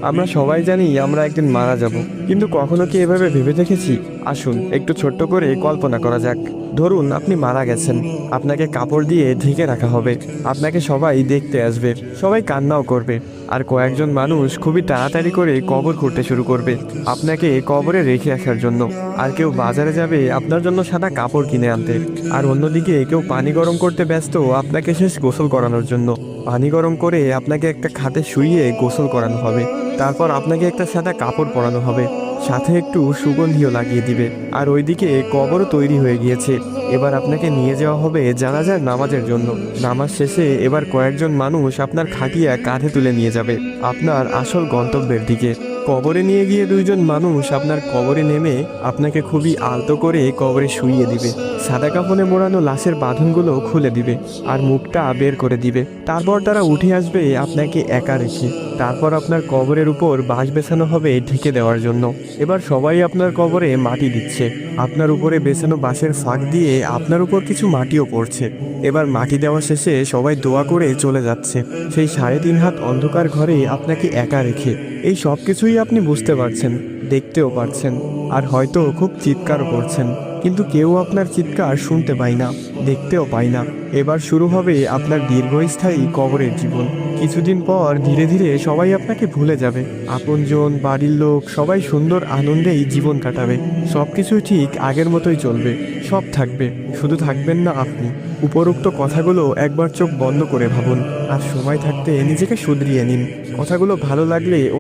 আমরা সবাই জানি আমরা একদিন মারা যাব, কিন্তু কখনো কি এভাবে ভেবে দেখেছি? আসুন একটু ছোট্ট করে কল্পনা করা যাক। ধরুন আপনি মারা গেছেন, আপনাকে কাপড় দিয়ে ঢেকে রাখা হবে, আপনাকে সবাই দেখতে আসবে, সবাই কান্নাও করবে, আর কয়েকজন মানুষ খুবই তাড়াতাড়ি করে কবর খুঁড়তে শুরু করবে আপনাকে কবরে রেখে আসার জন্য। আর কেউ বাজারে যাবে আপনার জন্য সাদা কাপড় কিনে আনতে, আর অন্যদিকে কেউ পানি গরম করতে ব্যস্ত আপনাকে শেষ গোসল করানোর জন্য। পানি গরম করে আপনাকে একটা খাটে শুইয়ে গোসল করানো হবে, তারপর আপনাকে একটা সাদা কাপড় পরানো হবে, সাথে একটু সুগন্ধিও লাগিয়ে দিবে। আর ওইদিকে কবরও তৈরি হয়ে গিয়েছে। এবার আপনাকে নিয়ে যাওয়া হবে জানাজার নামাজের জন্য। নামাজ শেষে এবার কয়েকজন মানুষ আপনার খাটিয়া কাঁধে তুলে নিয়ে যাবে আপনার আসল গন্তব্যের দিকে। কবরে নিয়ে গিয়ে দুইজন মানুষ আপনার কবরে নেমে আপনাকে খুবই আলতো করে কবরে শুইয়ে দিবে, সাদা কাফনে মোড়ানো লাশের বাঁধনগুলো খুলে দিবে আর মুখটা বের করে দিবে। তারপর তারা উঠে আসবে আপনাকে একা রেখে। তারপর আপনার কবরের উপর বাঁশ বেছানো হবে ঢেকে দেওয়ার জন্য। এবার সবাই আপনার কবরে মাটি দিচ্ছে, আপনার উপরে বেছানো বাঁশের ফাঁক দিয়ে আপনার উপর কিছু মাটিও পড়ছে। এবার মাটি দেওয়া শেষে সবাই দোয়া করে চলে যাচ্ছে সেই 3.5 হাত অন্ধকার ঘরে আপনাকে একা রেখে। এই সব কিছুই আপনি বুঝতে পারছেন, দেখতেও পারছেন, আর হয়তো খুব চিৎকারও করছেন, কিন্তু কেউ আপনার চিৎকার শুনতে পায় না, দেখতেও পায় না। এবার শুরু হবে আপনার দীর্ঘস্থায়ী কবরের জীবন। কিছুদিন পর ধীরে ধীরে সবাই আপনাকে ভুলে যাবে, আপনজন, বাড়ির লোক সবাই সুন্দর আনন্দেই জীবন কাটাবে। সব কিছুই ঠিক আগের মতোই চলবে, সব থাকবে, শুধু থাকবেন না আপনি। উপরোক্ত কথাগুলো একবার চোখ বন্ধ করে ভাবুন, আর সময় থাকতে নিজেকে শুধরিয়ে নিন। কথাগুলো ভালো লাগলে